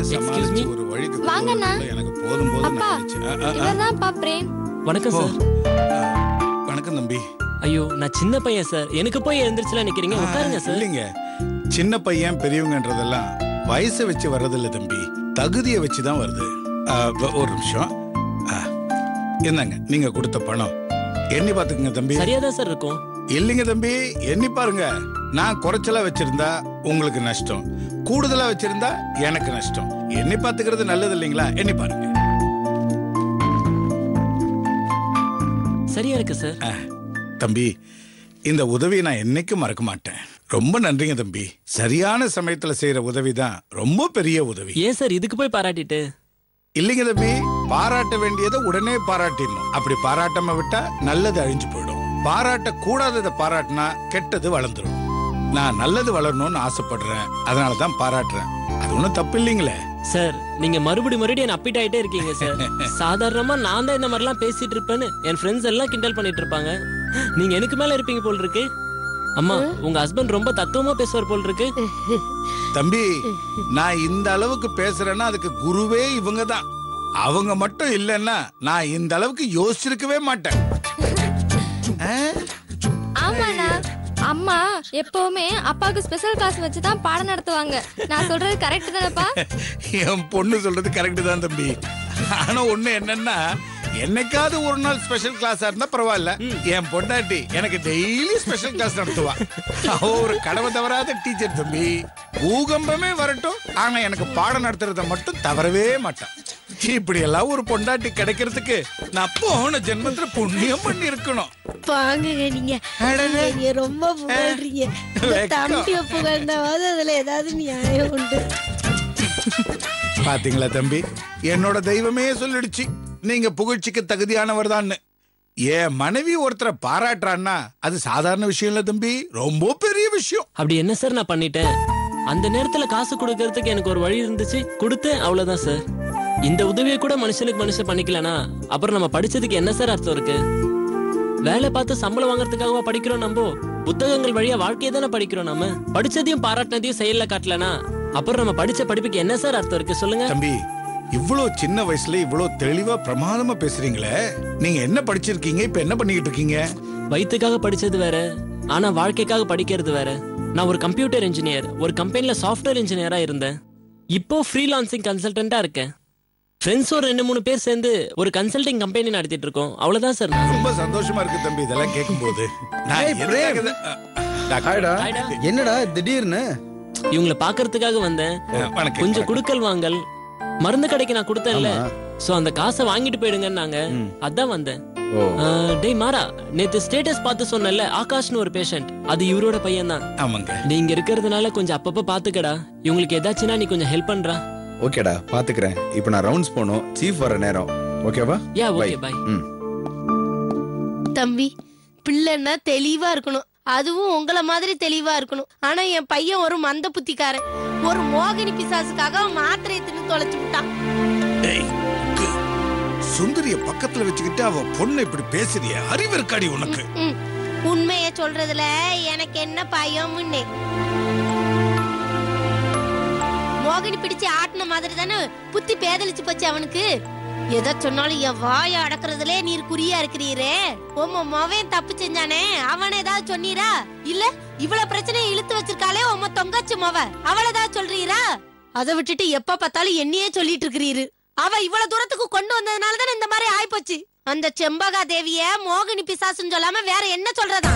எல்லாரையும் சமாளிச்சு ஒரு வழிக்கு வாங்கண்ணா. எனக்கு போதும் போதும் அப்பா ஆயிடுச்சு. இவர்தான்ப்பா பிரேம். வணக்கம் சார். வணக்கம் தம்பி. ஐயோ நான் சின்ன பையன் சார், எனக்கு போய் எழுந்திரிச்சுலாம் நிக்கிறீங்க, உட்காருங்க சார். இல்லைங்க, சின்ன பையன் பெரியவங்கன்றதெல்லாம் வயசை வச்சு வர்றதில்ல தம்பி, தகுதியை வச்சுதான் வருது. ஒரு நிமிஷம். என்னங்க நீங்க கொடுத்த பணம் எண்ணி பாத்துக்குங்க தம்பி. சரியாதான் சார் இருக்கும். இல்லைங்க தம்பி, எண்ணி பாருங்க. நான் குறைச்சலா வச்சிருந்தா உங்களுக்கு நஷ்டம், கூடுதலா வச்சிருந்தா எனக்கு நஷ்டம். எண்ணி பாத்துக்கிறது நல்லது இல்லைங்களா? எண்ணி பாருங்க. சரியா இருக்கு சார். தம்பி, இந்த உதவியை நான் என்னைக்கும் மறக்க மாட்டேன். ரொம்ப நன்றிங்க தம்பி. சரியான சமயத்துல செய்யற உதவிதான் ரொம்ப பெரிய உதவி. ஏன் சார் இதுக்கு போய் பாராட்டிட்டு? இல்லைங்க தம்பி, பாராட்ட வேண்டியதை உடனே பாராட்டிடணும். அப்படி பாராட்டாம விட்டா நல்லது அழிஞ்சு போயிடும். பாராட்ட கூடாததை பாராட்டினா கெட்டது வளர்ந்துடும். நான் நல்லது வளரணும்னு ஆசைப்படுறேன், அதனாலதான் பாராட்டுறேன். அது ஒண்ணும் தப்பு இல்லைங்களே சார். நீங்க மறுபடியும் அப்பீட் ஆயிட்டே இருக்கீங்க சார். சாதாரணமா நான் தான் இந்த மாதிரிலாம் பேசிட்டு இருப்பேன்னு என் ஃப்ரெண்ட்ஸ் எல்லாம் கிண்டல் பண்ணிட்டு இருப்பாங்க. நீங்க எனக்கு மேல இருப்பீங்க போல் இருக்கு. அம்மா, உங்க ஹஸ்பண்ட் ரொம்ப தத்துவமா பேசுவார் போல் இருக்கு. தம்பி, நான் இந்த அளவுக்கு பேசுறேன்னா அதுக்கு குருவே இவங்க தான். அவங்க மட்டும் இல்லைன்னா நான் இந்த அளவுக்கு யோசிச்சிருக்கவே மாட்டேன். ஆமாண்ணா, அம்மா எப்பவுமே அப்பாவுக்கு ஸ்பெஷல் கிளாஸ் வச்சுதான் பாடம் நடத்துவாங்க. நான் சொல்றது கரெக்ட் தானப்பா? என் பொண்ணு சொல்றது கரெக்ட் தான் தம்பி. ஆனா ஒண்ணு என்னன்னா, என்னைக்காவது ஒரு நாள் ஸ்பெஷல் கிளாஸா இருந்தா பரவாயில்ல. என் பொண்டாட்டி எனக்கு டெய்லி ஸ்பெஷல் கிளாஸ் நடத்துவா. அவ ஒரு கடமை தவறாத டீச்சர் தம்பி. பூகம்பமே வரட்டும், ஆனா எனக்கு பாடம் நடத்துறத மட்டும் தவறவே மாட்டான். இப்படி எல்லாம் ஒரு பொண்டாட்டி கிடைக்கிறதுக்கு நான் போன ஜென்மத்துல புண்ணியம் பண்ணி இருக்கணும். பாங்க நீங்க ரொம்ப புகழ்றீங்க. தம்பிய புகழ்ந்தாவது அதுல ஏதாவது நியாயம் உண்டு. பாத்தீங்களா தம்பி, என்னோட தெய்வமே சொல்லிடுச்சு நீங்க புகழ்ச்சிக்கு தகுதியானவர் தான். என் மனைவி ஒருத்தரை பாராட்டுறான்னா அது சாதாரண விஷயம் இல்ல தம்பி, ரொம்ப பெரிய விஷயம். அப்படி என்ன சார் நான் பண்ணிட்டேன்? அந்த நேரத்துல காசு கொடுக்கறதுக்கு எனக்கு ஒரு வழி இருந்துச்சு, கொடுத்தேன், அவ்வளவுதான் சார். இந்த உதவியை கூட மனுஷனுக்கு மனுஷன் பண்ணிக்கலனா அப்புறம் நம்ம படிச்சதுக்கு என்ன சார் அர்த்தம் இருக்கு? வேலை பார்த்து சம்பளம் வாங்குறதுக்காக படிக்கிறோம் நம்ம? புத்தகங்கள் வழியா வாழ்க்கையை தானே படிக்கிறோம். நம்ம படிச்சதையும் பாராட்டினதையும் செயல்ல காட்டலனா அப்புறம் நம்ம படிச்ச படிப்புக்கு என்ன சார் அர்த்தம் இருக்கு சொல்லுங்க தம்பி. இவ்வளவு சின்ன வயசுல இவ்வளவு தெளிவா பிரமாதமா பேசுறீங்களே, நீங்க என்ன படிச்சிருக்கீங்க? இப்ப என்ன பண்ணிக்கிட்டு இருக்கீங்க? வயிற்றுக்காக படிச்சது வேற, ஆனா வாழ்க்கைக்காக படிக்கிறது வேற. நான் ஒரு கம்ப்யூட்டர் இன்ஜினியர், ஒரு கம்பெனில சாஃப்ட்வேர் இன்ஜினியரா இருந்தேன். இப்போ ஃப்ரீலான்சிங் கன்சல்டன்டா இருக்கேன். ஃப்ரெண்ட்ஸ் ஒரு 2-3 பேர் சேர்ந்து ஒரு கன்சல்டிங் கம்பெனி நடத்திட்டு இருக்கோம். அவ்வளவுதான் சார். ரொம்ப சந்தோஷமா இருக்கு தம்பி இதெல்லாம் கேட்கும்போது. என்னடா திடீர்னு? இவங்களை பாக்குறதுக்காக வந்தேன். கொஞ்சம் குடுக்கல் வாங்கல், மருந்து கடைக்கு நான் கொடுத்தேன்ல, சோ அந்த காசை வாங்கிட்டு போயிடுங்கன்னாங்க, அதான் வந்தேன். டேய் மாறா, நேத்து ஸ்டேட்டஸ் பார்த்து சொன்னல ஆகாஷ்னு ஒரு பேஷண்ட், அது இவரோட பையன் தான். ஆமாங்க. நீங்க இருக்கிறதுனால கொஞ்சம் அப்பப்ப பாத்துக்கடா. இவங்களுக்கு ஏதாச்சுன்னா நீ கொஞ்சம் ஹெல்ப் பண்றா. ஓகேடா, பாத்துக்கிறேன். இப்போ நான் ரவுண்ட்ஸ் போணும், சீஃப் வர நேரம். ஓகேவா? Yeah okay bye. தம்பி, பிள்ளைன்னா தெளிவா இருக்கணும், அதுவும் உங்களை மாதிரி தெளிவா இருக்கணும். ஆனா என் பையன் ஒரு மந்த புத்திக்காரன். ஒரு மோகினி பிசாசுக்காக மாத்திரையை தின்னு தொலைச்சு விட்டான். சுந்தரிய பக்கத்துல வச்சுக்கிட்டு அவ பொண்ணு இப்படி பேசுறிய, அறிவு இருக்காடி உனக்கு? உண்மைய சொல்றதுல எனக்கு என்ன பயம்? மோகினி பிடிச்சு ஆட்டின மாதிரி தானே புத்தி பேதலிச்சு போச்சு அவனுக்கு. எதை சொன்னாலும் என் வாய அடக்குறதுலே நீர் குறியா இருக்கிறீரே. உம்ம மவன் தப்பு செஞ்சானே, அவன் ஏதாவது சொன்னீரா? இல்ல இவ்வளவு பிரச்சனை இழுத்து வச்சிருக்காளே உம்ம தொங்காச்சு மவ, அவள ஏதாவது சொல்றீரா? அதை விட்டுட்டு எப்ப பார்த்தாலும் என்னையே சொல்லிட்டு இருக்கிறீரு. அவ இவ்வளவு தூரத்துக்கு கொண்டு வந்ததுனாலதான் இந்த மாதிரி ஆயிப்போச்சு. அந்த செம்பகா தேவிய மோகினி பிசாசுன்னு சொல்லாம வேற என்ன சொல்றதா?